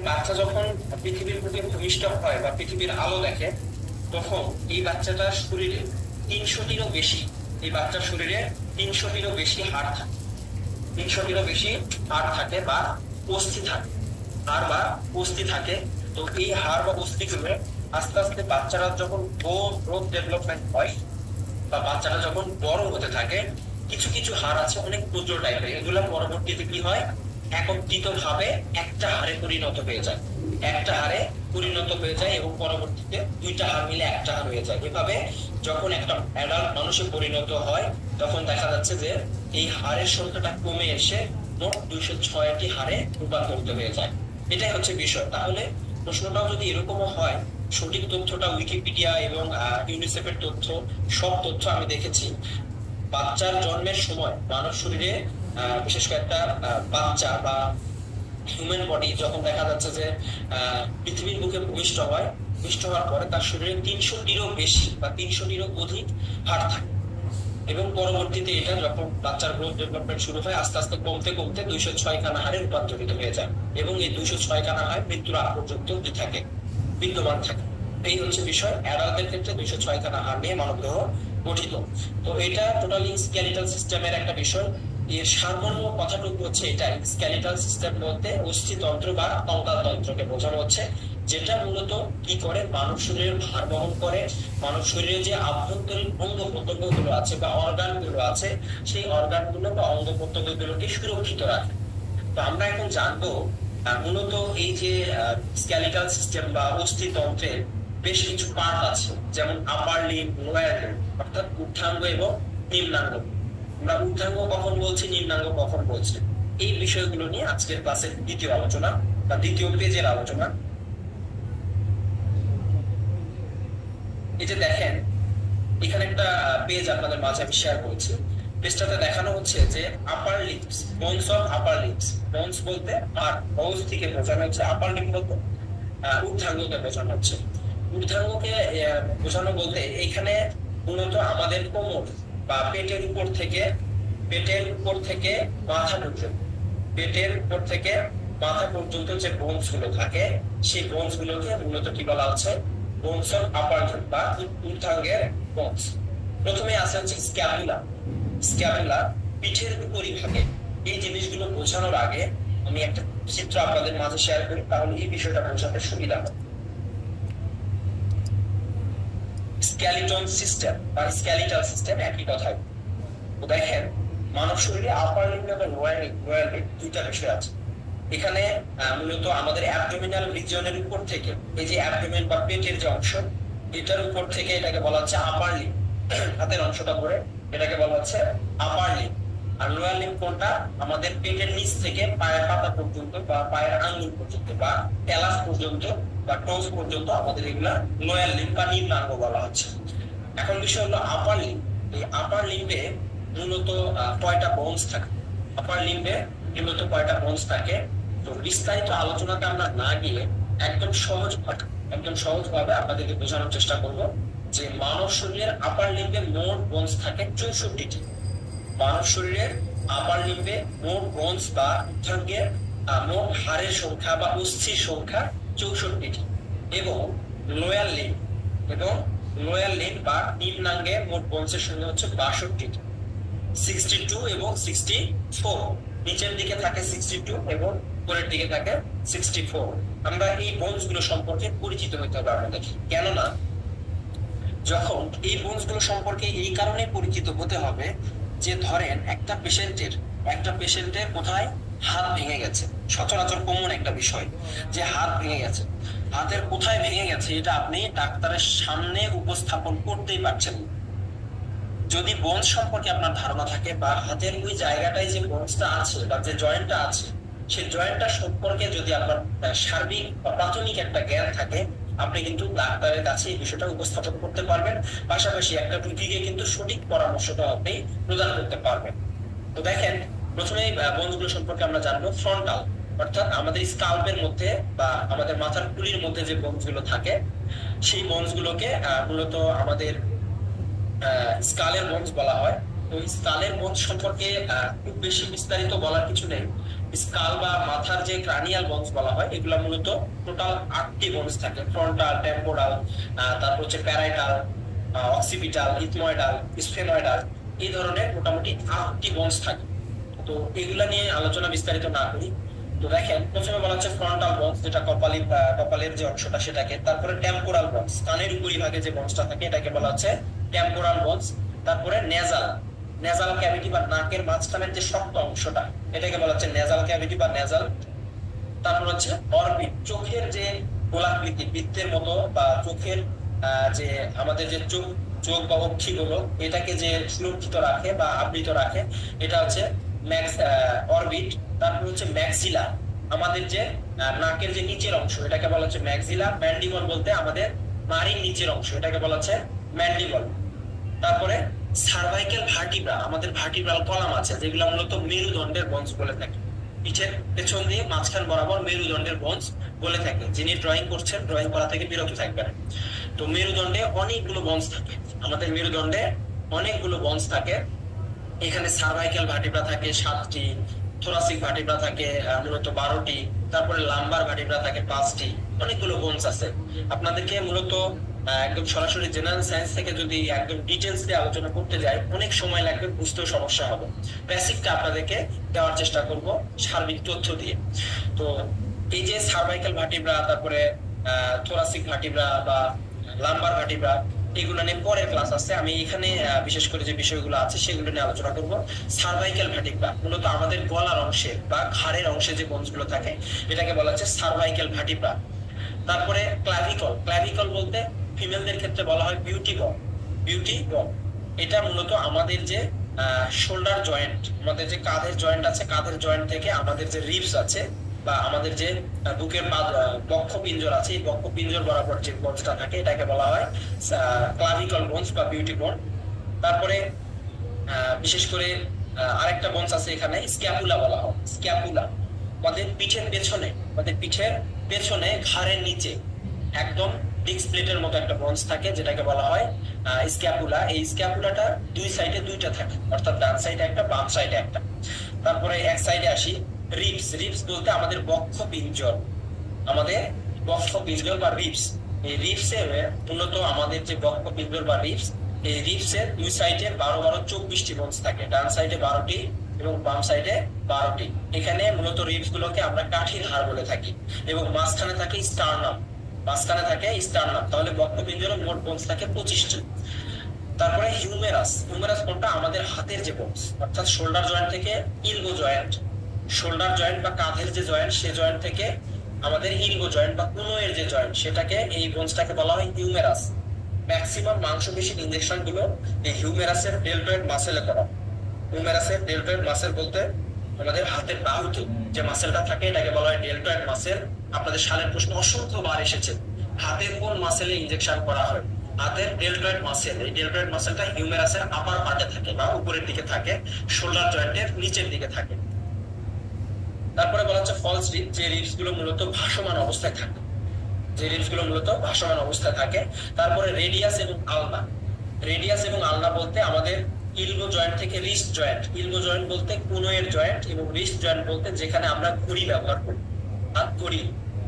বাচ্চা যখন পৃথিবীর বুকে ভূমিষ্ঠ হয় বা পৃথিবীর আলো দেখে, তখন এই বাচ্চাটার শরীরে 300টিরও বেশি, এই বাচ্চার শরীরে 300টিরও বেশি হাড় থাকে, 300টিরও বেশি হাড় থাকে বা অস্থি থাকে, হাড় বা অস্থি থাকে। তো এই হাড় বা অস্থিগুলো আস্তে আস্তে বাচ্চারা যখন গ্রোথ ডেভেলপমেন্ট হয় বা বাচ্চারা যখন বড় হতে থাকে, কিছু কিছু হাড় আছে অনেক প্রচুর টাইপের, এগুলো পরবর্তীতে কি হয়, একত্রিত ভাবে একটা হাড়ে পরিণত হয়ে যায়, একটা হাড়ে পরিণত হয়ে যায় এবং পরবর্তীতে দুইটা হাড় মিলে একটা হাড় হয়ে যায়। এভাবে যখন একটা অ্যাডাল্ট মানুষে পরিণত হয়, তখন দেখা যাচ্ছে যে এই হাড়ের সংখ্যাটা কমে এসে মোট 206টি হাড়ে রূপান্তরিত হয়ে যায়। এটাই হচ্ছে বিষয়। তাহলে প্রশ্নটাও যদি এরকমও হয়, সঠিক তথ্যটা উইকিপিডিয়া এবং ইউনিসেফের তথ্য, সব তথ্য আমি দেখেছি। বাচ্চার জন্মের সময় মানব শরীরে বিশেষ করে একটা বাচ্চা বা হিউম্যান বডি যখন দেখা যাচ্ছে যে পৃথিবীর বুকে ভূমিষ্ঠ হয়, ভূমিষ্ঠ হওয়ার পরে তার শরীরে 300টিরও বেশি বা 300টিরও অধিক হাড় থাকে এবং পরবর্তীতে এটা যখন বাচ্চার গ্রোথ ডেভেলপমেন্ট শুরু হয়, আস্তে আস্তে কমতে কমতে 206 খানা হাড়ে রূপান্তরিত হয়ে যায় এবং এই 206 খানা হাড় মৃত্যুর আগ পর্যন্ত থাকে, বিদ্যমান থাকে। এই হচ্ছে বিষয়। অ্যাডাল্টদের ক্ষেত্রে 206 খানা হাড় নিয়ে মানবদেহ গঠিত। তো এটা টোটালি স্কেলিটাল সিস্টেমের একটা বিষয়। এর সারমর্ম কথাটুকু হচ্ছে এটা, স্কেলিটাল সিস্টেম বলতে অস্থিতন্ত্র বা কঙ্কাল তন্ত্রকে বোঝানো হচ্ছে, যেটা মূলত কি করে, মানব শরীরের ভার বহন করে, মানব শরীরে যে আভ্যন্তরীণ অঙ্গ প্রত্যঙ্গ গুলো আছে বা অর্গান গুলো আছে, সেই অর্গান গুলো বা অঙ্গ প্রত্যঙ্গ গুলোকে সুরক্ষিত রাখে। তো আমরা এখন জানবো মূলত এই যে স্কেলিটাল সিস্টেম বা অস্থিতন্ত্রের বেশ কিছু পার্ট আছে, যেমন আপার লিম্ব, লোয়ার লিম্ব, অর্থাৎ ঊর্ধ্বাঙ্গ এবং নিম্নাঙ্গ। আমরা ঊর্ধ্বাঙ্গ কখন বলছি, নিম্নাঙ্গ কখন বলছি, এই বিষয়গুলো নিয়ে আজকের ক্লাসের দ্বিতীয় আলোচনা বা দ্বিতীয় পেজের আলোচনা। এই যে দেখেন, এখানে একটা পেজ আপনাদের মাঝে আমি শেয়ার করছি। পেজটাতে দেখানো হচ্ছে যে upper limbs, bones of upper limbs. Bones বলতে আর বোনস থেকে বোঝানো হচ্ছে, আপার লিম্ব বলতে ঊর্ধ্বাঙ্গকে বোঝানো হচ্ছে। ঊর্ধ্বাঙ্গকে বোঝানো বলতে এখানে মূলত আমাদের কোমর বা পেটের উপর থেকে, পেটের উপর থেকে মাথা পর্যন্ত, পেটের উপর থেকে মাথা পর্যন্ত যে বোনস গুলো থাকে, সেই বোনস গুলোকে মূলত কি বলা হচ্ছে, বোনস অফ আপার লিম্ব বা ঊর্ধ্বাঙ্গের বোনস। প্রথমে আছে হচ্ছে স্ক্যাপুলা। স্ক্যাপুলা পিঠের উপরিভাগে। এই জিনিসগুলো বোঝানোর আগে আমি একটা চিত্র আপনাদের মাঝে শেয়ার করি, তাহলে এই বিষয়টা বোঝাতে সুবিধা হবে। স্কেলিটন সিস্টেম বা স্কেলিটাল সিস্টেম একই কথাই। তো দেখেন, মানব শরীরে আপার লিম্ব এবং লোয়ার লিম্ব দুইটা বিষয় আছে। এখানে মূলত আমাদের অ্যাবডোমিনাল রিজিয়নের উপর থেকে, এই যে অ্যাবডোমেন বা পেটের যে অংশ, এটার উপর থেকে এটাকে বলা হচ্ছে আপার লিম্ব, হাতের অংশটা ধরে এটাকে বলা হচ্ছে আপার লিম্ব। আর লোয়ার লিম্ব কোনটা, আমাদের পেটের নিচ থেকে পায়ের পাতা পর্যন্ত বা পায়ের আঙ্গুল পর্যন্ত বা ক্যালাস পর্যন্ত বা টোস পর্যন্ত আমাদের এগুলা লোয়ার লিম্ব বা নিম্নাঙ্গ বলা হচ্ছে। এখন বিষয় হলো আপার লিম্ব। এই আপার লিম্বে মূলত কয়টা বোনস থাকে, আপার লিম্বে মূলত কয়টা বোনস থাকে। তো বিস্তারিত আলোচনাতে আমরা না গিয়ে একদম সহজ ভাবে আপনাদেরকে বোঝানোর চেষ্টা করব যে মানব শরীরের আপার লিম্বে মোট বোনস থাকে 64টি। মানব শরীরের আপার লিম্বে মোট বোনস বা ঊর্ধ্বাঙ্গের মোট হাড়ের সংখ্যা বা অস্থির সংখ্যা 64টি এবং লোয়ার লিম্ব বা নিম্নাঙ্গে মোট বোনসের সংখ্যা হচ্ছে 62টি, 62 এবং 64। নিচের দিকে থাকে 62 এবং উপরের দিকে থাকে 64। আমরা এই বোনস গুলো সম্পর্কে পরিচিত হতে হবে আমাদের, কেননা যখন এই বোনস গুলো সম্পর্কে এই কারণে পরিচিত হতে হবে যে ধরেন একটা পেশেন্টের কোথায় হাত ভেঙে গেছে, সচরাচর কমন একটা বিষয় যে হাত ভেঙে গেছে, হাতের কোথায় ভেঙে গেছে এটা আপনি ডাক্তারের সামনে উপস্থাপন করতেই পারছেন না। যদি বোনস সম্পর্কে আপনার ধারণা থাকে বা হাতের ওই জায়গাটায় যে বোনসটা আছে বা যে জয়েন্টটা আছে, সেই জয়েন্টটা সম্পর্কে যদি আপনার সার্বিক বা প্রাথমিক একটা জ্ঞান থাকে, আপনি কিন্তু ডাক্তারের কাছে এই বিষয়টা উপস্থাপন করতে পারবেন, পাশাপাশি একটা রোগীকে কিন্তু সঠিক পরামর্শটা আপনি প্রদান করতে পারবেন। তো দেখেন, প্রথমে বোনস গুলো সম্পর্কে আমরা জানবো। ফ্রন্টাল অর্থাৎ আমাদের স্কাল্পের মধ্যে বা আমাদের মাথার খুলির মধ্যে যে বোনস গুলো থাকে, সেই বোনস গুলোকে মূলত আমাদের স্কালের বোনস বলা হয়। তো স্কালের বোনস সম্পর্কে খুব বেশি বিস্তারিত বলার কিছু নেই। স্কাল বা মাথার যে ক্রানিয়াল বোনস বলা হয়, এগুলা মূলত টোটাল 8টি বোনস থাকে। ফ্রন্টাল, টেম্পোরাল, তারপর হচ্ছে প্যারাইটাল, অক্সিপিটাল, ইথময়েডাল, স্ফেনয়েডাল, এই ধরনের মোটামুটি 8টি বোনস থাকে। তো এগুলা নিয়ে আলোচনা বিস্তারিত না করি। তো দেখেন, প্রথমে বলা হচ্ছে ফ্রন্টাল বোনস, যেটা কপালের যে অংশটা সেটাকে। তারপরে টেম্পোরাল বোনস, কানের উপরিভাগে যে বোনসটা থাকে এটাকে বলা হচ্ছে টেম্পোরাল বোনস। তারপরে নেজাল, নেজাল ক্যাভিটি বা নাকের মাঝখানের যে শক্ত অংশটা, এটাকে বলা হচ্ছে নেজাল ক্যাভিটি বা নেজাল। তারপর হচ্ছে অরবিট, চোখের যে গোলাকৃতি বৃত্তের মতো, বা চোখের যে আমাদের যে চোখ চোখ বা অক্ষি গুলো, এটাকে যে সুরক্ষিত রাখে বা আবৃত রাখে, এটা হচ্ছে অরবিট। তারপর হচ্ছে ম্যাক্সিলা, আমাদের যে নাকের যে নিচের অংশ, এটাকে বলা হচ্ছে ম্যাক্সিলা। ম্যান্ডিবল বলতে আমাদের নাড়ির নিচের অংশ, এটাকে বলা হচ্ছে ম্যান্ডিবল। তারপরে সার্ভাইকেল ভার্টিব্রা, আমাদের ভার্টিব্রাল কলাম আছে যেগুলো মূলত মেরুদণ্ডের বন্স বলে থাকে। পিঠের পেছন দিয়ে মাঝখান বরাবর মেরুদণ্ডের বন্স বলে থাকে। যিনি ড্রয়িং করছেন, ড্রয়িং করা থেকে বিরত থাকবেন। তো মেরুদণ্ডে অনেকগুলো বন্স থাকে, আমাদের মেরুদণ্ডে অনেকগুলো বন্স থাকে। এখানে সার্ভাইকেল ভার্টিব্রা থাকে 7টি, থোরাসিক ভার্টিব্রা থাকে মূলত 12টি, তারপরে লাম্বার ভার্টিব্রা থাকে 5টি, অনেকগুলো বোনস আছে। আপনাদেরকে মূলত একদম সরাসরি জেনারেল সায়েন্স থেকে যদি একদম ডিটেলস দিয়ে আলোচনা করতে যাই, অনেক সময় লাগবে, বুঝতেও সমস্যা হবে। বেসিকটা আপনাদেরকে দেওয়ার চেষ্টা করব সার্বিক তথ্য দিয়ে। তো এই যে সার্ভাইকাল ভার্টিব্রা, তারপরে থোরাসিক ভার্টিব্রা বা লাম্বার ভার্টিব্রা, এগুলো নিয়ে পরের ক্লাস আছে। আমি এখানে বিশেষ করে যে বিষয়গুলো আছে সেগুলো নিয়ে আলোচনা করব। সার্ভাইকাল ভার্টিব্রা মূলত আমাদের গলার অংশে বা ঘাড়ের অংশে যে বোনস গুলো থাকে, এটাকে বলা হচ্ছে সার্ভাইকাল ভার্টিব্রা। তারপরে ক্লাভিকল, ক্লাভিকল বলতে ফিমেলদের ক্ষেত্রে বলা হয় বিউটি বল, বিউটি বল। এটা মূলত আমাদের যে শোল্ডার জয়েন্ট, আমাদের যে কাঁধের জয়েন্ট আছে, কাঁধের জয়েন্ট থেকে আমাদের যে রিবস আছে বা আমাদের যে বুকের বক্ষ পিঞ্জর আছে, এই বক্ষ পিঞ্জর বরাবর যে বোনসটা থাকে, এটাকে বলা হয় ক্লাভিকল বোনস বা বিউটি বোন। তারপরে বিশেষ করে আরেকটা বোনস আছে এখানে, স্ক্যাপুলা বলা হয়। স্ক্যাপুলা আমাদের পিঠের পেছনে, আমাদের পিঠের পেছনে ঘাড়ের নিচে একদম ডিস্ক প্লেটের মতো একটা বোনস থাকে, যেটাকে বলা হয় স্ক্যাপুলা। এই স্ক্যাপুলাটা দুই সাইডে দুইটা থাকে, অর্থাৎ ডান সাইডে একটা, বাম সাইডে একটা। তারপরে এক সাইডে আসি, রিবস। রিবস বলতে আমাদের বক্ষ পিঞ্জর, আমাদের বক্ষ পিঞ্জর বা রিবস। এই রিবসে মূলত আমাদের যে বক্ষ পিঞ্জর বা রিবস, এই রিবসের দুই সাইডে 12-12-24টি বোনস থাকে। ডান সাইডে 12টি এবং বাম সাইডে 12টি। এখানে মূলত রিবস গুলোকে আমরা কাঠির হাড় বলে থাকি। এবং মাঝখানে থাকে স্টার্নাম, মাঝখানে থাকে স্টার্নাম। তাহলে বক্ষ পিঞ্জরে মোট বোনস থাকে 25টি। তারপরে হিউমেরাস, হিউমেরাস কোনটা? আমাদের হাতের যে বোনস, অর্থাৎ শোল্ডার জয়েন্ট থেকে ইলবো জয়েন্ট, শোল্ডার জয়েন্ট বা কাঁধের যে জয়েন্ট, সে জয়েন্ট থেকে আমাদের ইলবো জয়েন্ট বা কুনোয়ের যে জয়েন্ট, সেটাকে, এই বোনসটাকে বলা হয় হিউমেরাস। ম্যাক্সিমাম মাংসপেশির ইনজেকশন গুলো এই হিউমেরাসের ডেলটয়েড মাসেলে করা। হিউমেরাসের ডেলটয়েড মাসেল বলতে আমাদের হাতের বাহুতে যে মাসেলটা থাকে, এটাকে বলা হয় ডেলটয়েড মাসেল। আপনাদের সালের প্রশ্ন অসংখ্য বার এসেছে, হাতের কোন মাসেলে ইনজেকশন করা হয়? হাতের ডেলটয়েড মাসেল। এই ডেলটয়েড মাসেলটা হিউমেরাসের আপার পার্টে থাকে বা উপরের দিকে থাকে, শোল্ডার জয়েন্টের নিচের দিকে থাকে। তারপরে বলা হচ্ছে ফলস রিব, যে রিবস গুলো মূলত ভাসমান অবস্থায় থাকে, যে রিবস গুলো মূলত ভাসমান অবস্থায় থাকে। তারপরে রেডিয়াস এবং আলনা। রেডিয়াস এবং আলনা বলতে আমাদের ইলবো জয়েন্ট থেকে রিস্ট জয়েন্ট, ইলবো জয়েন্ট বলতে কুনোয়ের জয়েন্ট, এবং রিস্ট জয়েন্ট বলতে যেখানে আমরা ঘড়ি ব্যবহার করি, হাত ঘড়ি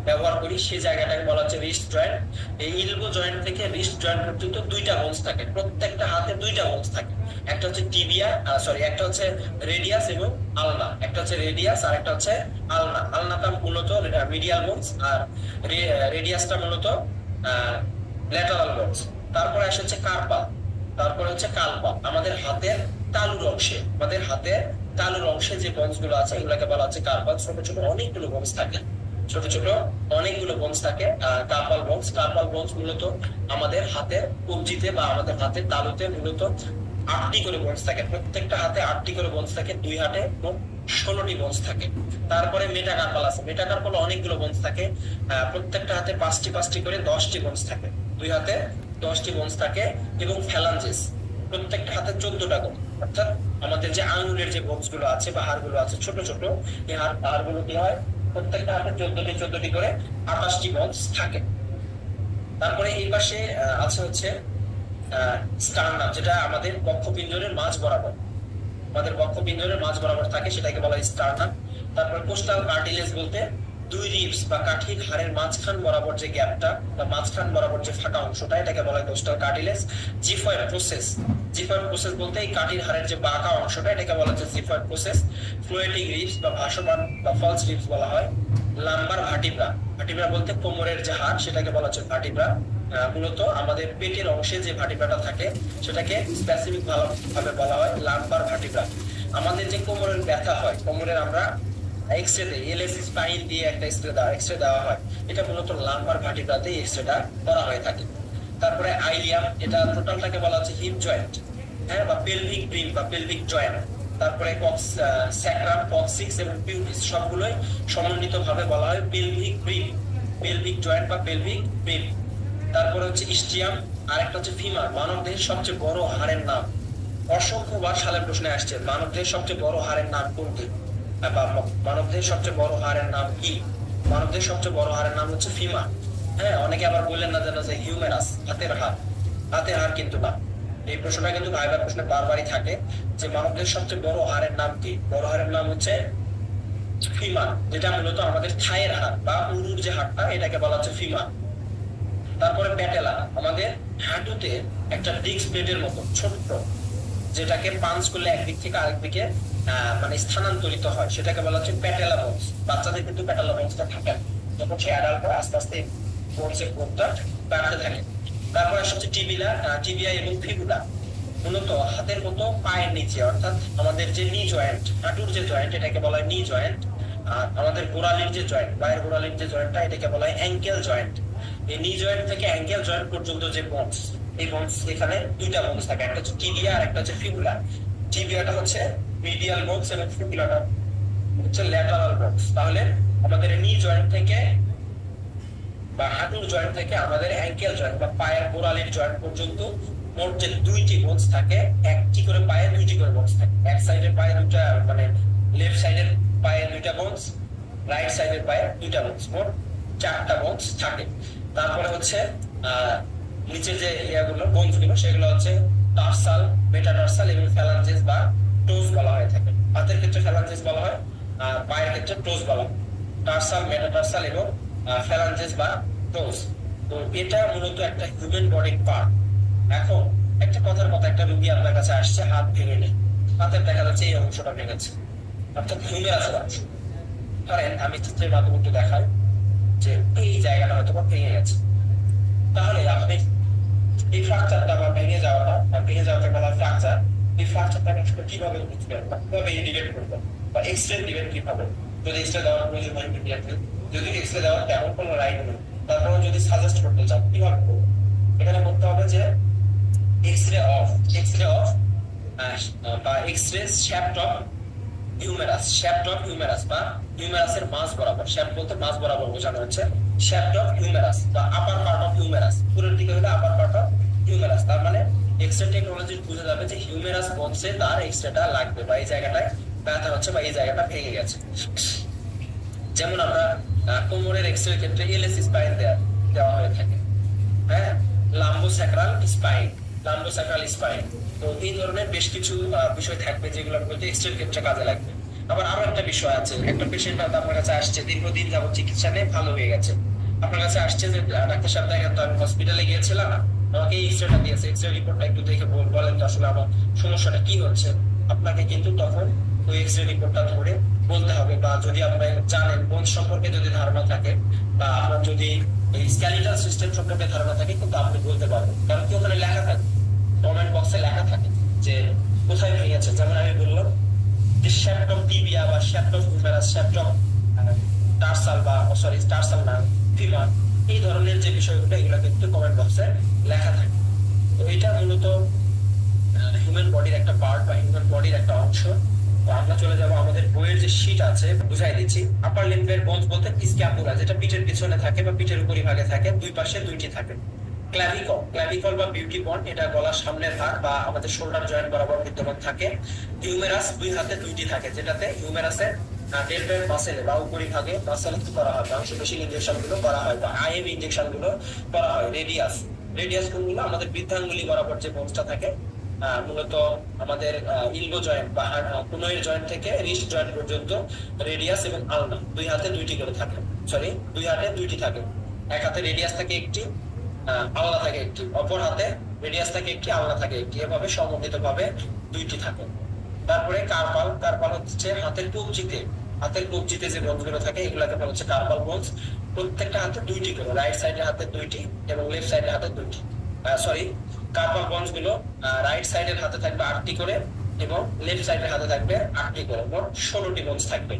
ব্যবহার করি, সেই জায়গাটাকে বলা হচ্ছে রিস্ট জয়েন্ট। এই ইলবো জয়েন্ট থেকে রিস্ট জয়েন্ট পর্যন্ত দুইটা বোনস থাকে, প্রত্যেকটা হাতে দুইটা বোনস থাকে। একটা হচ্ছে টিবিয়া, একটা হচ্ছে রেডিয়াস এবং আলনা। একটা হচ্ছে রেডিয়াস আর একটা হচ্ছে আলনা। আলনাটা মূলত মিডিয়াল বোনস, আর রেডিয়াসটা মূলত ল্যাটারাল বোনস। তারপরে আসে হচ্ছে কার্পাল, তারপরে হচ্ছে কালপা। আমাদের হাতের তালুর অংশে, আমাদের হাতের তালুর অংশে যে বোনস গুলো আছে, এগুলোকে বলা হচ্ছে কার্পাল। ছোট ছোট অনেকগুলো বোনস থাকে, ছোট ছোট অনেকগুলো বোনস থাকে, কার্পাল বোনস। কার্পাল বোনস মূলত আমাদের হাতের কবজিতে বা আমাদের হাতের তালুতে মূলত 8টি করে বোনস থাকে। প্রত্যেকটা হাতে 8টি করে বোনস থাকে, দুই হাতে মোট 16টি বোনস থাকে। তারপরে মেটাকার্পাল আছে। মেটাকার্পাল অনেকগুলো বোনস থাকে, প্রত্যেকটা হাতে 5টি করে 10টি বোনস থাকে, দুই হাতে 10টি বোনস থাকে। এবং ফ্যালাঞ্জেস, প্রত্যেকটা হাতে 14টা করে, অর্থাৎ আমাদের যে আঙ্গুলের যে বোনস গুলো আছে বা হাড়গুলো আছে ছোট ছোট, এই হাড়গুলো কি হয়, প্রত্যেকটা হাতে 14টি করে 28টি বোনস থাকে। তারপরে এই পাশে আছে হচ্ছে স্টার্নাম, যেটা আমাদের বক্ষপিঞ্জরের মাঝ বরাবর। আমাদের বক্ষপিঞ্জরের মাঝ বরাবর থাকে, সেটাকে বলা হয় স্টার্নাম। তারপর কোস্টাল কার্টিলেজ বলতে দুই রিবস বা কাঠির হাড়ের মাঝখান বরাবর যে গ্যাপটা বা মাঝখান বরাবর যে ফাঁকা অংশটা, এটাকে বলা হয় coastal cartilage. Xiphoid process, xiphoid process বলতে এই কাঠির হাড়ের যে বাঁকা অংশটা, এটাকে বলা হচ্ছে জিফয়েড প্রসেস। ফ্লোয়েটিক রিবস বা ভাসমান বা ফলস রিবস বলা হয়। লাম্বার ভার্টিব্রা, ভার্টিব্রা বলতে কোমরের যে হাড়, সেটাকে বলা হচ্ছে ভার্টিব্রা। মূলত আমাদের পেটের অংশে যে ভার্টিব্রাটা থাকে সেটাকে স্পেসিফিক ভাবে বলা হয় লাম্বার ভার্টিব্রা। আমাদের যে কোমরের ব্যথা হয়, কোমরের আমরা এক্সরে এলএস স্পাইন দিয়ে একটা এক্সরে দেওয়া হয়, এটা মূলত লাম্বার ভার্টিব্রাতে এক্সরেটা করা হয়ে থাকে। তারপরে আইলিয়াম, এটা টোটালটাকে বলা হচ্ছে হিপ জয়েন্ট, হ্যাঁ, বা পেলভিক ব্রিম বা পেলভিক জয়েন্ট। তারপরে স্যাক্রাম, কক্সিক্স এবং পিউবিস সবগুলোই সমন্বিত ভাবে বলা হয় পেলভিক ব্রিম, পেলভিক জয়েন্ট বা পেলভিক ব্রিম। তারপরে হচ্ছে ইস্টিয়াম, আরেকটা হচ্ছে ফিমার। মানবদেহের সবচেয়ে বড় হাড়ের নাম, অসংখ্যবার সালের প্রশ্নে আসছে, মানবদেহের সবচেয়ে বড় হাড়ের নাম কোনটি, বা মানবদেহের সবচেয়ে বড় হাড়ের নাম কি? মানবদেহের সবচেয়ে বড় হাড়ের নাম হচ্ছে ফিমার। হ্যাঁ, অনেকে আবার বললেন না যেন যে হিউমেরাস, হাতের হাড়, হাতের হাড় কিন্তু না। এই প্রশ্নটা কিন্তু ভাইবার প্রশ্নে বারবারই থাকে যে মানবদেহের সবচেয়ে বড় হাড়ের নাম কি? বড় হাড়ের নাম হচ্ছে ফিমার, যেটা মূলত আমাদের থায়ের হাড় বা উরুর যে হাড়টা, এটাকে বলা হচ্ছে ফিমার। তারপরে প্যাটেলা, আমাদের হাঁটুতে একটা ডিস্ক প্লেটের মতো ছোট্ট, যেটাকে পাঞ্চ করলে একদিক থেকে আরেক দিকে মানে স্থানান্তরিত হয়, সেটাকে বলা হচ্ছে প্যাটেলা বোনস। বাচ্চাদের কিন্তু প্যাটেলা বোনসটা থাকে, যখন সে অ্যাডাল্ট হয় আস্তে আস্তে বোনসের গ্রোথটা বাড়তে থাকে। তারপর আসছে হচ্ছে টিবিয়া এবং ফিবুলা, মূলত হাতের মতো পায়ের নিচে, অর্থাৎ আমাদের যে নি জয়েন্ট, হাঁটুর যে জয়েন্ট, এটাকে বলা হয় নি জয়েন্ট। আর আমাদের গোড়ালির যে জয়েন্ট, পায়ের গোড়ালির যে জয়েন্টটা, এটাকে বলা হয় অ্যাঙ্কেল জয়েন্ট। এই নি জয়েন্ট থেকে অ্যাঙ্কেল জয়েন্ট পর্যন্ত যে বোনস, এই বোনস, এখানে দুইটা বোনস থাকে, একটা হচ্ছে টিবিয়া আর একটা হচ্ছে ফিবুলা। টিবিয়াটা হচ্ছে মিডিয়াল বোনস এবং ফিবুলাটা হচ্ছে ল্যাটারাল বোনস। তাহলে আমাদের নি জয়েন্ট থেকে বা হাঁটুর জয়েন্ট থেকে আমাদের অ্যাঙ্কেল জয়েন্ট বা পায়ের গোড়ালির জয়েন্ট পর্যন্ত মোট যে দুইটি বোনস থাকে, একটি করে পায়ে দুইটি করে বোনস থাকে। এক সাইডের পায়ে দুইটা, মানে লেফট সাইডের পায়ে দুইটা বোনস, রাইট সাইডের পায়ে দুইটা বোনস, মোট চারটা বোনস থাকে। তারপরে হচ্ছে নিচের যে ইয়াগুলো, বোনস গুলো, সেগুলো হচ্ছে টার্সাল, মেটাটার্সাল এবং ফ্যালাঞ্জেস বা টোজ বলা হয়ে থাকে। হাতের ক্ষেত্রে ফ্যালাঞ্জেস বলা হয়, পায়ের ক্ষেত্রে টোজ বলা হয়। টার্সাল, মেটাটার্সাল এবং ফ্যালাঞ্জেস বা টোজ। তো এটা মূলত একটা হিউম্যান বডির পার্ট। এখন একটা কথার কথা, একটা রোগী আপনার কাছে আসছে, হাত ভেঙে নেই, হাতের দেখা যাচ্ছে এই অংশটা ভেঙেছে, অর্থাৎ হিউমেরাসের অংশ। ধরেন আমি চিত্রের মাধ্যমে একটু দেখাই যে এই জায়গাটা হয়তো ভেঙে গেছে, তাহলে আপনি এই ফ্র্যাকচারটা বা ভেঙে যাওয়াটা বলা হয় ফ্র্যাকচার। এই ফ্র্যাকচারটাকে কিভাবে বুঝবেন বা কিভাবে ইন্ডিকেট করবেন বা এক্সরে দিবেন কিভাবে? যদি এক্সরে দেওয়ার প্রয়োজন হয় ইমিডিয়েটলি, যদি এক্সরে দেওয়ার তেমন কোনো রাইট নেই, তারপরে যদি সাজেস্ট করতে চান কিভাবে করবেন? এখানে বলতে হবে যে এক্সরে অফ বা X-ray shaft of humerus, shaft of humerus বা হিউমেরাসের মাঝ বরাবর, শ্যাফট বলতে মাঝ বরাবর বোঝানো হচ্ছে, শ্যাফট অফ হিউমেরাস বা আপার পার্ট অফ হিউমেরাস, পুরোর দিকে হলে আপার পার্ট অফ হিউমেরাস। তার মানে এক্সরে টেকনোলজি বুঝে যাবে যে হিউমেরাস বলছে তার এক্সরেটা লাগবে বা এই জায়গাটায় ব্যথা হচ্ছে বা এই জায়গাটা ভেঙে গেছে। যেমন আমরা কোমরের এক্সরে ক্ষেত্রে এলএস স্পাইন দেওয়া হয়ে থাকে, হ্যাঁ, লাম্বোস্যাক্রাল স্পাইন, লাম্বোস্যাক্রাল স্পাইন। তো এই ধরনের বেশ কিছু বিষয় থাকবে যেগুলো বলতে এক্সরের ক্ষেত্রে কাজে লাগবে। আবার আরো একটা বিষয় আছে, একটা পেশেন্ট আপনার কাছে আসছে, দীর্ঘদিন যাবত চিকিৎসা নিয়ে ভালো হয়ে গেছে, আপনার কাছে আসছে যে ডাক্তার সাহেব দেখেন তো আমি হসপিটালে গিয়েছিলাম, আমাকে এই এক্সরেটা দিয়েছে, এক্সরে রিপোর্টটা একটু দেখে বলেন তো আসলে আমার সমস্যাটা কি হচ্ছে। আপনাকে কিন্তু তখন ওই এক্সরে রিপোর্টটা ধরে বলতে হবে, বা যদি আপনি জানেন বোন সম্পর্কে যদি ধারণা থাকে বা আপনার যদি এই স্কেলিটাল সিস্টেম সম্পর্কে ধারণা থাকে, কিন্তু আপনি বলতে পারবেন, কারণ কি ওখানে লেখা থাকে, কমেন্ট বক্সে লেখা থাকে যে কোথায় ভেঙেছে। যেমন আমি বললাম যে শ্যাফট অফ টিবিয়া বা shaft of humerus, shaft of tarsal বা সরি টার্সাল না ফিমার, এই ধরনের যে বিষয়গুলো, এগুলো কিন্তু কমেন্ট বক্সে লেখা থাকে। তো এটা মূলত হিউম্যান বডির একটা পার্ট বা হিউম্যান বডির একটা অংশ। তো আমরা চলে যাবো আমাদের বইয়ের যে শীট আছে, বুঝাই দিচ্ছি। আপার লিম্বের বোনস বলতে স্ক্যাপুলা, যেটা পিঠের পিছনে থাকে বা পিঠের উপরিভাগে থাকে, দুই পাশে দুইটি থাকে। ক্ল্যাভিকল বা বিউটি বন্ড, এটা গলার সামনের ভাগ বা আমাদের শোল্ডার জয়েন্ট বরাবর বিদ্যমান থাকে। হিউমেরাস দুই হাতে দুইটি থাকে, যেটাতে হিউমেরাসের ডেল্টয়েড মাসেলে বা উপরিভাগে মাসেলে কি করা হয়, মাংসপেশি ইনজেকশন গুলো করা হয় বা আইএম ইনজেকশন গুলো করা হয়। রেডিয়াস কোনগুলো, আমাদের বৃদ্ধাঙ্গুলি বরাবর যে বোনসটা থাকে, মূলত আমাদের ইলবো জয়েন্ট বা কুনয়ের জয়েন্ট থেকে রিস্ট জয়েন্ট পর্যন্ত রেডিয়াস এবং আলনা দুই হাতে দুইটি করে থাকে, সরি দুই হাতে দুইটি থাকে। এক হাতে রেডিয়াস থাকে একটি, আলনা থাকে একটি, অপর হাতে রেডিয়াস থাকে একটি, আলনা থাকে একটি, এভাবে সমন্বিত ভাবে দুইটি থাকে। তারপরে কার্পাল, কার্পাল হচ্ছে হাতের কবজিতে যে বোনস গুলো থাকে এগুলাকে বলা হচ্ছে কার্পাল বোনস। প্রত্যেকটা হাতে দুইটি করে, রাইট সাইডের হাতে দুইটি এবং লেফট সাইডের হাতে দুইটি, সরি কার্পাল বোনস গুলো রাইট সাইডের হাতে থাকবে 8টি করে এবং লেফট সাইডের হাতে থাকবে 8টি করে, মোট 16টি বোনস থাকবে।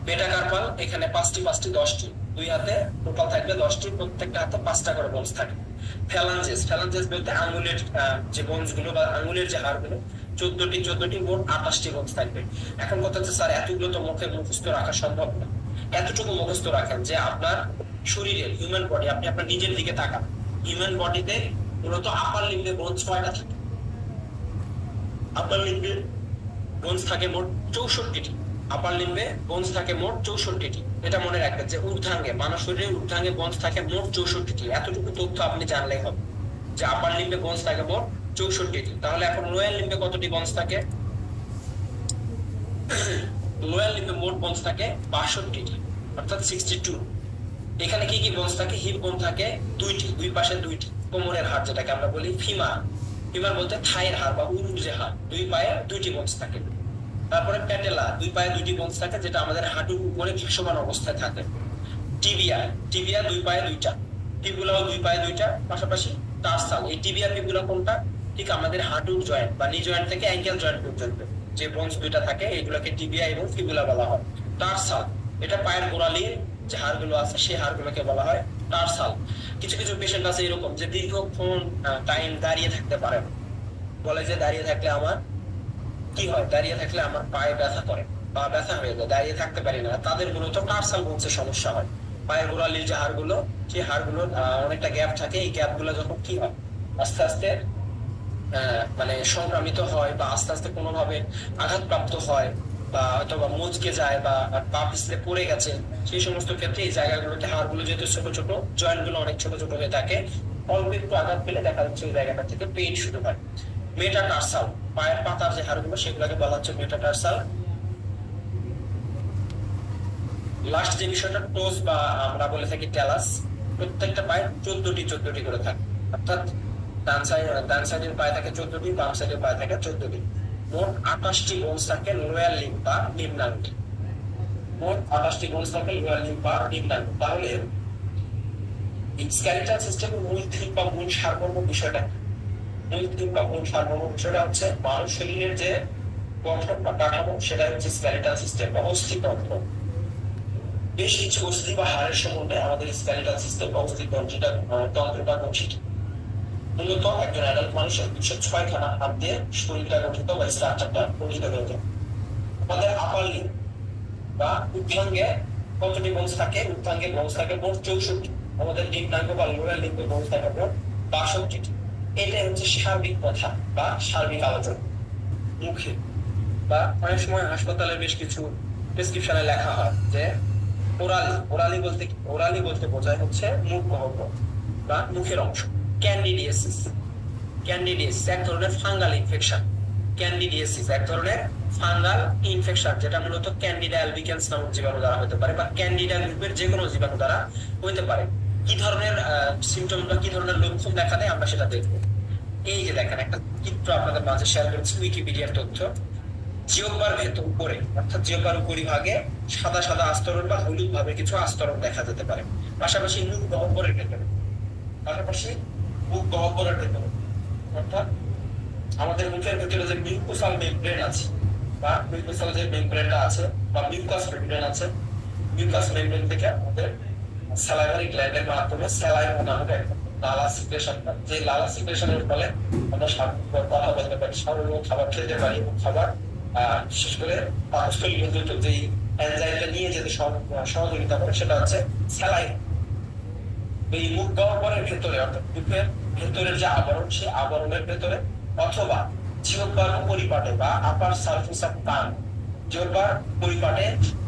মেটাকার্পাল এখানে 5টি 5টি 10টি, দুই হাতে টোটাল থাকবে 10টি, প্রত্যেকটা হাতে 5টা করে বোনস থাকে। ফ্যালাঞ্জেস, ফ্যালাঞ্জেস বলতে আঙ্গুলের যে বোনস গুলো বা আঙ্গুলের যে হাড়গুলো 14টি মোট 28টি বোনস থাকবে। এখন কথা হচ্ছে স্যার এতগুলো তো মুখে মুখস্থ রাখা সম্ভব না। এতটুকু মুখস্থ রাখেন যে আপনার শরীরের হিউম্যান বডি, আপনি আপনার নিজের দিকে তাকান, হিউম্যান বডিতে মূলত আপার লিম্বে বোনস কয়টা থাকে? আপার লিম্বে বোনস থাকে মোট 64টি, আপার লিম্বে বোনস থাকে মোট 64টি। এটা মনে রাখবেন যে ঊর্ধ্বাঙ্গে, মানব শরীরের ঊর্ধ্বাঙ্গে বোনস থাকে মোট 64টি। এতটুকু তথ্য আপনি জানলেই হবে যে আপার লিম্বে বোনস থাকে মোট 64টি। তাহলে এখন লোয়ার লিম্বে কতটি বোনস থাকে? লোয়ার লিম্বে মোট বোনস থাকে 62টি, অর্থাৎ 62। এখানে কি কি বোনস থাকে? হিপ বোন থাকে দুইটি, দুই পাশে দুইটি। কোমরের হাড় যেটাকে আমরা বলি ফিমার, ফিমার বলতে থাইয়ের হাড় বা উরুর যে হাড়, দুই পায়ে দুইটি বোনস থাকে। তারপরে প্যাটেলা, দুই পায়ে দুইটি বোনস থাকে যেটা আমাদের হাঁটুর উপরে ভাসমান অবস্থায় থাকে। টিবিয়া, টিবিয়া দুই পায়ে দুইটা, টিবুলাও দুই পায়ে দুইটা পাশাপাশি। টার্সাল, এই টিবিয়া টিবুলা কোনটা? ঠিক আমাদের হাঁটুর জয়েন্ট বা নি জয়েন্ট থেকে অ্যাঙ্কেল জয়েন্ট পর্যন্ত যে বোনস দুইটা থাকে এগুলোকে টিবিয়া এবং ফিবুলা বলা হয়। টার্সাল, এটা পায়ের গোড়ালির যে হাড়গুলো আছে সেই হাড়গুলোকে বলা হয় টার্সাল। কিছু কিছু পেশেন্ট আছে এরকম যে দীর্ঘক্ষণ টাইম দাঁড়িয়ে থাকতে পারে, বলে যে দাঁড়িয়ে থাকলে আমার কি হয়, দাঁড়িয়ে থাকলে আমার পায়ে ব্যথা করে বা ব্যথা হয়ে যায়, দাঁড়িয়ে থাকতে পারি না। তাদের মূলত টার্সাল বোনসের সমস্যা হয়। পায়ের গোড়ালির যে হাড়গুলো সেই হাড়গুলোর অনেকটা গ্যাপ থাকে, এই গ্যাপ গুলো যখন কি হয় আস্তে আস্তে মানে সংক্রামিত হয় বা আস্তে আস্তে কোনোভাবে আঘাতপ্রাপ্ত হয় বা হয়তো বা মুচকে যায় বা পা পিছলে পড়ে গেছে, সেই সমস্ত ক্ষেত্রে এই জায়গাগুলোতে হাড়গুলো যেহেতু ছোট ছোট, জয়েন্ট গুলো অনেক ছোট ছোট হয়ে থাকে, অল্প একটু আঘাত পেলে দেখা যাচ্ছে ওই জায়গাটা থেকে পেইন শুরু হয়। মেটাটার্সাল, পায়ের পাতার যে হাড়গুলো সেগুলোকে বলা হচ্ছে মেটাটার্সাল। লাস্ট যে বিষয়টা টোস বা আমরা বলে থাকি ট্যালাস, প্রত্যেকটা পায়ে 14টি করে থাকে, অর্থাৎ ডান সাইডের পায়ে থাকে 14টি, বাম সাইডের পায়ে থাকে 14টি। মোট 28টি বোনস থাকে লোয়ার লিম্ব বা নিম্নাঙ্গে, মোট 28টি বোনস থাকে লোয়ার লিম্ব বা নিম্নাঙ্গে। তাহলে স্কেলিটাল সিস্টেমের মূল থিম বা মূল সারমর্ম বিষয়টা, মূল থিম বা মূল সারমর্ম বিষয়টা হচ্ছে মানব শরীরের যে গঠন বা কাঠামো সেটা হচ্ছে স্কেলিটাল সিস্টেম বা অস্থিতন্ত্র। বেশ কিছু অস্থি বা হাড়ের সমন্বয়ে আমাদের স্কেলিটাল সিস্টেম বা অস্থিতন্ত্রটা তন্ত্রটা গঠিত। মূলত একজন অ্যাডাল্ট মানুষের 206খানা হাত দিয়ে শরীরটা গঠিত বা স্ট্রাকচারটা গঠিত হয়ে যায়। আমাদের আপার লিম্ব বা ঊর্ধ্বাঙ্গে কতটি বোনস থাকে? ঊর্ধ্বাঙ্গে বোনস থাকে মোট 64টি। আমাদের নিম্নাঙ্গ বা লোয়ার লিম্বে বোনস থাকে মোট 62টি। এটাই হচ্ছে সার্বিক কথা বা সার্বিক আলোচনা। মুখে বা অনেক সময় হাসপাতালে বেশ কিছু প্রেসক্রিপশনে লেখা হয় যে ওরালি, ওরালি বলতে কি? ওরালি বলতে বোঝায় হচ্ছে মুখ গহ্বর বা মুখের অংশ। ক্যান্ডিডিয়াসিস, ক্যান্ডিডিয়াসিস এক ধরনের ফাঙ্গাল ইনফেকশন। ক্যান্ডিডিয়াসিস এক ধরনের ফাঙ্গাল ইনফেকশন যেটা মূলত ক্যান্ডিডা অ্যালবিকেন্স নামক জীবাণু দ্বারা হতে পারে বা ক্যান্ডিডা গ্রুপের যে কোনো জীবাণু দ্বারা হতে পারে। কি ধরনের সিমটম বা কি ধরনের লক্ষণ দেখা দেয় আমরা সেটা দেখব। এই যে দেখেন একটা চিত্র আপনাদের মাঝে শেয়ার করেছি, উইকিপিডিয়ার তথ্য। জিহ্বার ভেতর উপরে অর্থাৎ জিহ্বার উপরিভাগে সাদা সাদা আস্তরণ বা হলুদ ভাবে কিছু আস্তরণ দেখা যেতে পারে। পাশাপাশি মুখ গহ্বরের ভেতরে, পাশাপাশি মুখ গহ্বরের ভেতরে অর্থাৎ আমাদের মুখের ভেতরে যে মিউকোসাল মেমব্রেন আছে বা মিউকোসাল যে মেমব্রেনটা আছে বা মিউকাস মেমব্রেন আছে, মিউকাস মেমব্রেন থেকে আমাদের স্যালাইভারি গ্ল্যান্ডের মাধ্যমে স্যালাইভা নামক একটা লালা সিক্রেশন, যে লালা সিক্রেশনের ফলে আমরা কথা বলতে পারি, স্বাভাবিক খাবার খেতে পারি এবং খাবার বিশেষ করে পাকস্থলীজনিত যে এনজাইমটা নিয়ে যেতে সহযোগিতা করে সেটা হচ্ছে স্যালাইভা। এই মুখ গহ্বরের ভেতরে অর্থাৎ মুখের ভেতরের যে আবরণ সেই আবরণের ভেতরে অথবা জিহ্বার পরিপাটে বা আপার সারফেস অফ টাং, জিহ্বার পরিপাটে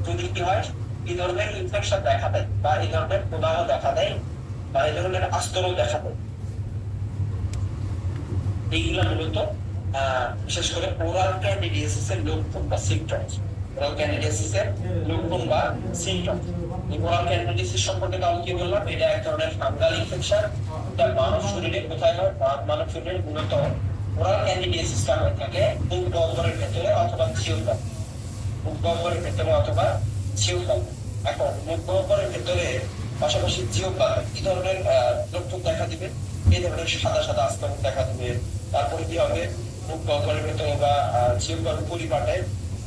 যদি কি হয় এই ধরনের ইনফেকশন দেখা দেয় বা এই ধরনের প্রদাহ দেখা দেয় বা এই ধরনের আস্তরণ দেখা দেয় এইগুলা মূলত বিশেষ করে ওরাল ক্যান্ডিডিয়াসিস এর লক্ষণ বা সিমটমস। ওরাল ক্যান্ডিডিয়াসিস এর লক্ষণ বা সিমটমস। ওরাল ক্যান্ডিডিয়াসিস সম্পর্কে তাহলে কি বললাম, এটা এক ধরনের ফাঙ্গাল ইনফেকশন। এটা মানব শরীরে কোথায় হয়? মানব শরীরে মূলত ওরাল ক্যান্ডিডিয়াসিসটা হয়ে থাকে মুখ গহ্বরের ভেতরে অথবা জিহ্বার, মুখ গহ্বরের ভেতরে অথবা জিহ্বার। এখন মুখ গহ্বরের ভেতরে পাশাপাশি জিহ্বার কি ধরনের লক্ষণ দেখা দিবে? এই ধরনের সাদা সাদা আস্তরণ দেখা দিবে। তারপরে কি হবে? মুখ গহ্বরের ভেতরে বা জিহ্বার পরিপাটে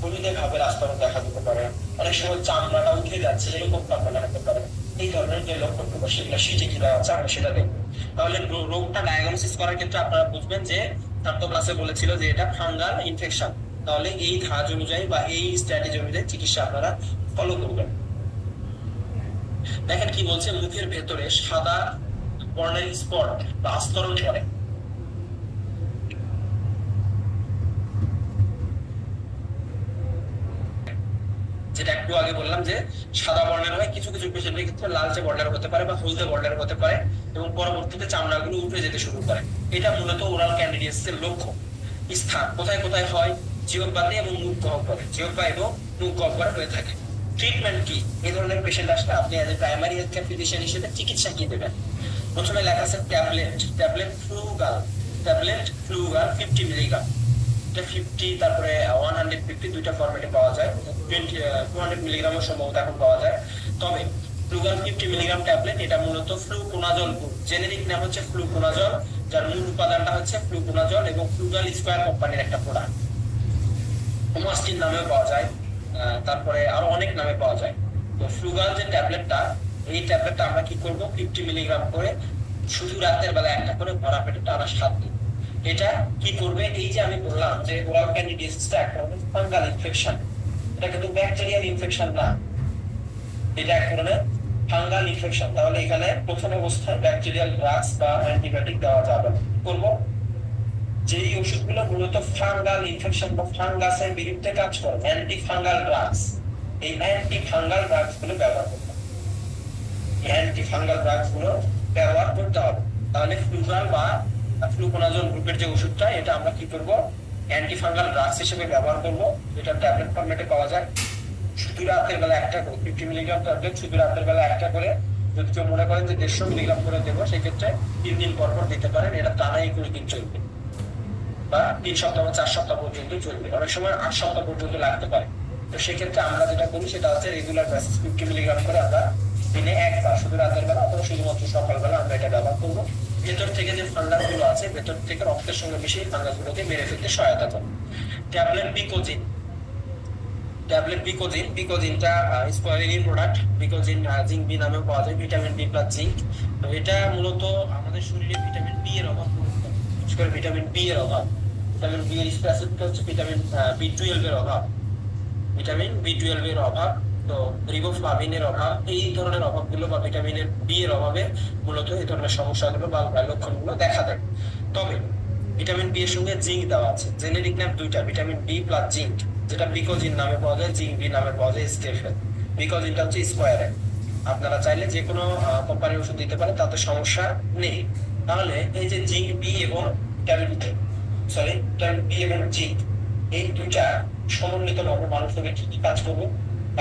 হলুদে ভাবের আস্তরণ দেখা দিতে পারে। অনেক সময় চামড়াটা উঠে যাচ্ছে এরকম ঘটনা হতে পারে। এই ধরনের যে লক্ষণগুলো সেগুলো সিটি কি দেওয়া আছে আমরা সেটা দেখবো। তাহলে রোগটা ডায়াগনোসিস করার ক্ষেত্রে আপনারা বুঝবেন যে ছাত্র ক্লাসে বলেছিল যে এটা ফাঙ্গাল ইনফেকশন। তাহলে এই ধাঁচ অনুযায়ী বা এই স্ট্র্যাটেজি অনুযায়ী চিকিৎসা আপনারা ফলো করবেন। দেখেন কি বলছে, মুখের ভেতরে সাদা বর্ণের স্পট বা আস্তরণ পড়ে। যেটা একটু আগে বললাম যে সাদা বর্ণের হয়, কিছু কিছু পেশেন্টের ক্ষেত্রে লালচে বর্ণের হতে পারে বা হলদে বর্ণের হতে পারে এবং পরবর্তীতে চামড়াগুলো উঠে যেতে শুরু করে। এটা মূলত ওরাল ক্যান্ডিডিয়াসিসের লক্ষণ। স্থান কোথায় কোথায় হয়? জিহ্বাতে এবং মুখ গহ্বরে, জিহ্বা এবং মুখ গহ্বরে হয়ে থাকে। ট্রিটমেন্ট কি? এই ধরনের পেশেন্ট আসলে আপনি as a primary health care physician হিসেবে চিকিৎসা কি দেবেন? প্রথমে লেখা আছে ট্যাবলেট ফ্লুগাল 50 মিলিগ্রাম। এটা 50 তারপরে 150 দুইটা ফরম্যাটে পাওয়া যায়। 200 মিলিগ্রামের সম্ভবত এখন পাওয়া যায়। তবে ফ্লুগাল 50 মিলিগ্রাম ট্যাবলেট এটা মূলত ফ্লুকোনাজল, জেনেরিক নাম হচ্ছে ফ্লুকোনাজল, যার মূল উপাদানটা হচ্ছে ফ্লুকোনাজল এবং ফ্লুগাল স্কয়ার কোম্পানির একটা প্রোডাক্ট। হোমাস্টিন নামেও পাওয়া যায়, তারপরে আরো অনেক নামে পাওয়া যায়। তো ফ্লুগাল যে ট্যাবলেটটা, এই ট্যাবলেটটা আমরা কি করব, 50 মিলিগ্রাম করে শুধু রাতের বেলা একটা করে ভরা পেটে টানা 7 দিন। এটা কি করবে? এই যে আমি বললাম যে ওরাল ক্যান্ডিডিয়াসিসটা এক ধরনের ফাঙ্গাল ইনফেকশন, এটা কিন্তু ব্যাকটেরিয়াল ইনফেকশন না, এটা এক ধরনের ফাঙ্গাল ইনফেকশন। তাহলে এখানে প্রথম অবস্থায় ব্যাকটেরিয়াল ড্রাগস বা অ্যান্টিবায়োটিক দেওয়া যাবে না। করব যে ওষুধগুলো মূলত ফাঙ্গাল ইনফেকশন বা ফাঙ্গাসের বিরুদ্ধে কাজ করে, অ্যান্টি ফাঙ্গাল ড্রাগস, এই অ্যান্টি ফাঙ্গাল ড্রাগস গুলো ব্যবহার করতে হবে। এই অ্যান্টি ফাঙ্গাল ড্রাগস গুলো ব্যবহার করতে হবে। তাহলে ফ্লুগাল বা ফ্লুকোনাজল গ্রুপের যে ওষুধটা, এটা আমরা কি করব, অ্যান্টি ফাঙ্গাল ড্রাগস হিসেবে ব্যবহার করব। এটা ট্যাবলেট ফরম্যাটে পাওয়া যায়। শুধু রাতের বেলা একটা করে 50 মিলিগ্রাম ট্যাবলেট শুধু রাতের বেলা একটা করে, যদি কেউ মনে করেন যে 150 মিলিগ্রাম করে দেবো সেক্ষেত্রে 3 দিন পর পর দিতে পারেন। এটা টানা 21 দিন চলবে বা 3 সপ্তাহ বা 4 সপ্তাহ পর্যন্ত চলবে, অনেক সময় 8 সপ্তাহ পর্যন্ত লাগতে পারে। তো সেক্ষেত্রে আমরা যেটা করি সেটা হচ্ছে রেগুলার বেসিস 50 মিলিগ্রাম করে আমরা দিনে একবার শুধু রাতের বেলা অথবা শুধুমাত্র সকালবেলা আমরা এটা ব্যবহার করবো। ভেতর থেকে যে ফাঙ্গাস গুলো আছে, ভেতর থেকে রক্তের সঙ্গে মিশে ফাঙ্গাস গুলোকে মেরে ফেলতে সহায়তা করে। ট্যাবলেট বিকোজিনটা স্কোয়ারিন প্রোডাক্ট। বিকোজিন জিঙ্ক বি নামেও পাওয়া যায়, ভিটামিন বি প্লাস জিঙ্ক। তো এটা মূলত আমাদের শরীরে ভিটামিন বি এর অভাব পূরণ করে, বিশেষ করে ভিটামিন বি এর অভাব। ভিটামিন বি এর স্পেসিফিক হচ্ছে ভিটামিন বি12 এর অভাব, ভিটামিন বি12 এর অভাব, তো রিবোফ্লাভিনের অভাব, এই ধরনের অভাবগুলো বা ভিটামিনের বি এর অভাবে মূলত এই ধরনের সমস্যাগুলো বা লক্ষণগুলো দেখা দেয়। তবে ভিটামিন বি এর সঙ্গে জিঙ্ক দেওয়া আছে, জেনেরিক নাম দুইটা, ভিটামিন বি প্লাস জিঙ্ক, যেটা বিকোজিন নামে পাওয়া যায়, জিঙ্ক বি নামে পাওয়া যায় স্টেফেল। বিকোজিনটা হচ্ছে স্কোয়ারে। আপনারা চাইলে যে কোনো কোম্পানির ওষুধ দিতে পারেন, তাতে সমস্যা নেই। তাহলে এই যে জিঙ্ক বি এবং ভিটামিন বি এবং জিঙ্ক, এই দুইটা সমন্বিত ভাবে মানুষকে কি কি কাজ করবে?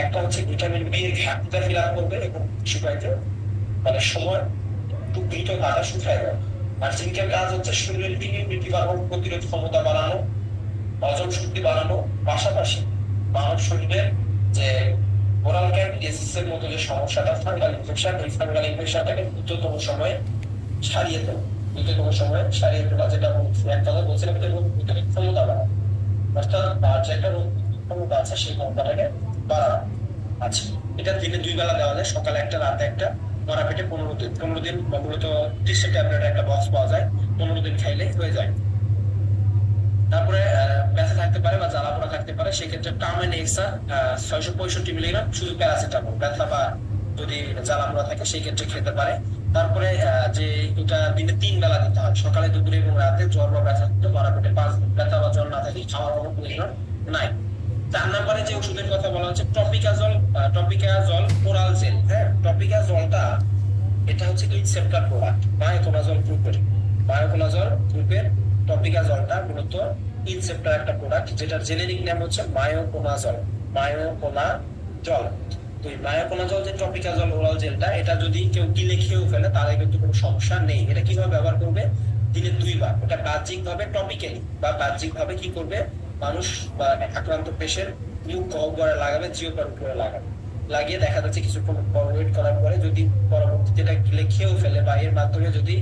একটা হচ্ছে ভিটামিন বি এর ঘাটতিটা ফিল আপ করবে এবং শুকাইতে মানে সময় খুব দ্রুত ঘাটা শুকায় যায়। আর জিঙ্কের কাজ হচ্ছে শরীরের ইমিউনিটি বাড়ানো, প্রতিরোধ ক্ষমতা বাড়ানো, হজম শক্তি বাড়ানো, পাশাপাশি মানব শরীরের যে ওরাল ক্যান্ডিডিয়াসিসের মতো যে সমস্যাটা ফাঙ্গাল ইনফেকশন, এই ফাঙ্গাল ইনফেকশনটাকে দ্রুততম সময়ে সারিয়ে দেবে। যেটা এক কথা বলছিলাম যে রোগ প্রতিরোধ ক্ষমতা বাড়ানো, অর্থাৎ যেটা রোগ ক্ষমতা আছে সেই ক্ষমতাটাকে বাড়ানো। আচ্ছা, এটা দিনে 2 বেলা দেওয়া যায়, সকালে একটা রাতে একটা, মরা পেটে 15 দিন বা মূলত 30 ট্যাবলেট একটা বক্স পাওয়া যায়, 15 দিন খাইলে হয়ে যায়। তারপরে ব্যথা থাকতে পারে বা জ্বালা পোড়া থাকতে পারে, সেক্ষেত্রে টার্মেন এক্সা 665 মিলিগ্রাম শুধু প্যারাসিটামল, ব্যথা বা যদি জ্বালা পোড়া থাকে সেই ক্ষেত্রে খেতে পারে। তারপরে যে এটা দিনে 3 বেলা দিতে হয়, সকালে, দুপুরে এবং রাতে। জ্বর বা ব্যথা থাকতে মরা পেটে 5 দিন, ব্যথা বা জ্বর না থাকলে খাওয়ার কোনো প্রয়োজন নাই। 4 নম্বরে যে ওষুধের কথা বলা হচ্ছে টপিকাজল ওরাল জেল। হ্যাঁ, টপিকাজলটা এটা হচ্ছে ইনসেপ্টার প্রোডাক্ট, বায়োকোনাজল গ্রুপের টপিকাজলটা মূলত ইনসেপ্টার একটা প্রোডাক্ট, যেটার জেনেরিক নাম হচ্ছে মায়োকোনাজল। মায়োকোনাজল। তো এই মায়োকোনাজল যে টপিকাজল ওরাল জেলটা, এটা যদি কেউ গিলে খেয়েও ফেলে তাহলে কিন্তু কোনো সমস্যা নেই। এটা কিভাবে ব্যবহার করবে? দিনে 2 বার। ওটা বাহ্যিক ভাবে টপিক্যালি বা বাহ্যিক ভাবে কি করবে, মানুষ বা আক্রান্ত পেশেন্ট মুখ গহ্বরে লাগাবে, জিহ্বার উপরে লাগাবে, লাগিয়ে দেখা যাচ্ছে কিছুক্ষণ ওয়েট করার পরে যদি পরবর্তীতে এটা গিলে খেয়েও ফেলে বা এর মাধ্যমে যদি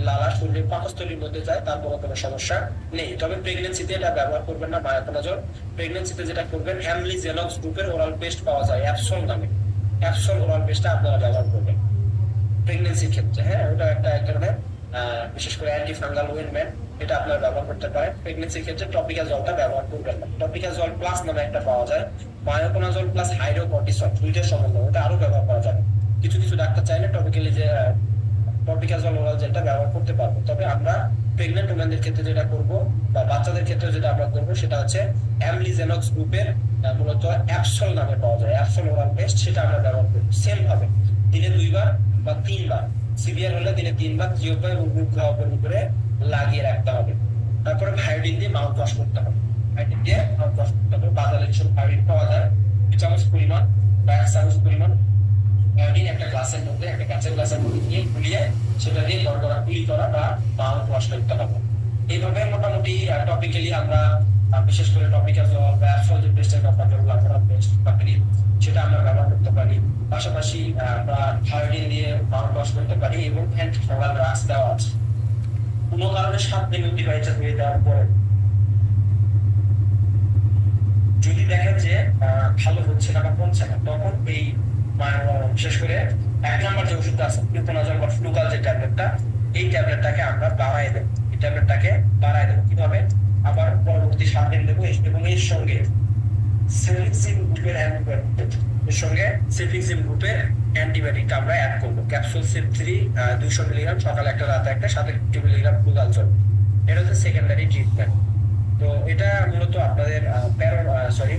লালা শরীরের পাকস্থলীর মধ্যে যায়, তারপরে কোনো সমস্যা নেই। তবে প্রেগনেন্সিতে এটা ব্যবহার করবেন না মায়োকোনাজল। প্রেগনেন্সিতে যেটা করবেন, অ্যামলিজেনক্স গ্রুপের ওরাল পেস্ট পাওয়া যায় অ্যাপসল নামে, অ্যাপসল ওরাল পেস্টটা আপনারা ব্যবহার করবেন প্রেগনেন্সির ক্ষেত্রে। হ্যাঁ, ওটা একটা এক ধরনের বিশেষ করে অ্যান্টি ফাঙ্গাল ওয়েনমেন্ট, এটা আপনারা ব্যবহার করতে পারেন। প্রেগনেন্সির ক্ষেত্রে টপিকাজলটা ব্যবহার করবেন না। টপিকাজল প্লাস নামে একটা পাওয়া যায়, মায়োকোনাজল প্লাস হাইড্রোকর্টিসন, দুইটার সমন্বয়, ওটা আরো ব্যবহার করা যাবে। কিছু কিছু ডাক্তার চাইলে টপিক্যালি যে টপিকাজল ওরাল জেলটা ব্যবহার করতে পারবো। তবে আমরা প্রেগনেন্ট ওমেনদের ক্ষেত্রে যেটা করব বা বাচ্চাদের ক্ষেত্রে যেটা আমরা করবো সেটা হচ্ছে অ্যামলিজেনক্স গ্রুপের মূলত অ্যাপসল নামে পাওয়া যায় অ্যাপসল ওরাল পেস্ট, সেটা আমরা ব্যবহার করবো। সেম ভাবে দিনে 2 বার বা 3 বার, সিভিয়ার হলে দিনে 3 বার জিহ্বা এবং মুখ গহ্বরের উপরে লাগিয়ে রাখতে হবে। তারপরে ভায়োডিন দিয়ে মাউথ ওয়াশ করতে হবে। ভায়োডিন দিয়ে মাউথ ওয়াশ করতে হবে। বাজারে যেসব ভায়োডিন পাওয়া যায় 2 চামচ পরিমাণ বা 1 চামচ পরিমাণ ভায়োডিন একটা গ্লাসের মধ্যে, একটা কাঁচের গ্লাসের মধ্যে নিয়ে গুলিয়ে সেটা দিয়ে গড়গড়া কুলি করা বা মাউথ ওয়াশ করতে হবে। এইভাবে মোটামুটি টপিক্যালি আমরা বিশেষ করে টপিকাজল বা অ্যাপসল যে পেস্টের কথা বললাম, ওরাল পেস্ট বা ক্রিম, সেটা আমরা ব্যবহার করতে পারি। পাশাপাশি আমরা ভায়োডিন দিয়ে মাউথ ওয়াশ করতে পারি এবং অ্যান্টি ফাঙ্গাল ড্রাগস দেওয়া আছে। কোনো কারণে 7 দিন অতিবাহিত হয়ে যাওয়ার পরে যদি দেখেন যে ভালো হচ্ছে না বা কমছে না, তখন এই বিশেষ করে 1 নম্বর যে ওষুধটা আছে ইউকোনাজল বা ফ্লুকাল যে ট্যাবলেটটা, এই ট্যাবলেটটাকে আমরা বাড়াই দেবো। এই ট্যাবলেটটাকে বাড়াই দেবো কিভাবে? আবার পরবর্তী 7 দিন দেবো এবং এর সঙ্গে সেফিক্সিম গ্রুপের অ্যান্টিবায়োটিক, এর সঙ্গে সেফিক্সিম গ্রুপের অ্যান্টিবায়োটিকটা আমরা অ্যাড করবো। ক্যাপসুল সিপ3 200 মিলিগ্রাম, সকালে একটা রাতে একটা, সাথে 50 মিলিগ্রাম ফ্লুকালজল। এটা হচ্ছে সেকেন্ডারি ট্রিটমেন্ট। তো এটা মূলত আপনাদের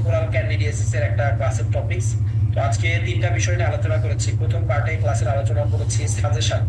ওরাল ক্যান্ডিডিয়াসিস এর একটা ক্লাসের টপিকস। তো আজকে 3টা বিষয় নিয়ে আলোচনা করেছি। প্রথম পার্টে ক্লাসের আলোচনা করেছি সাজেশন,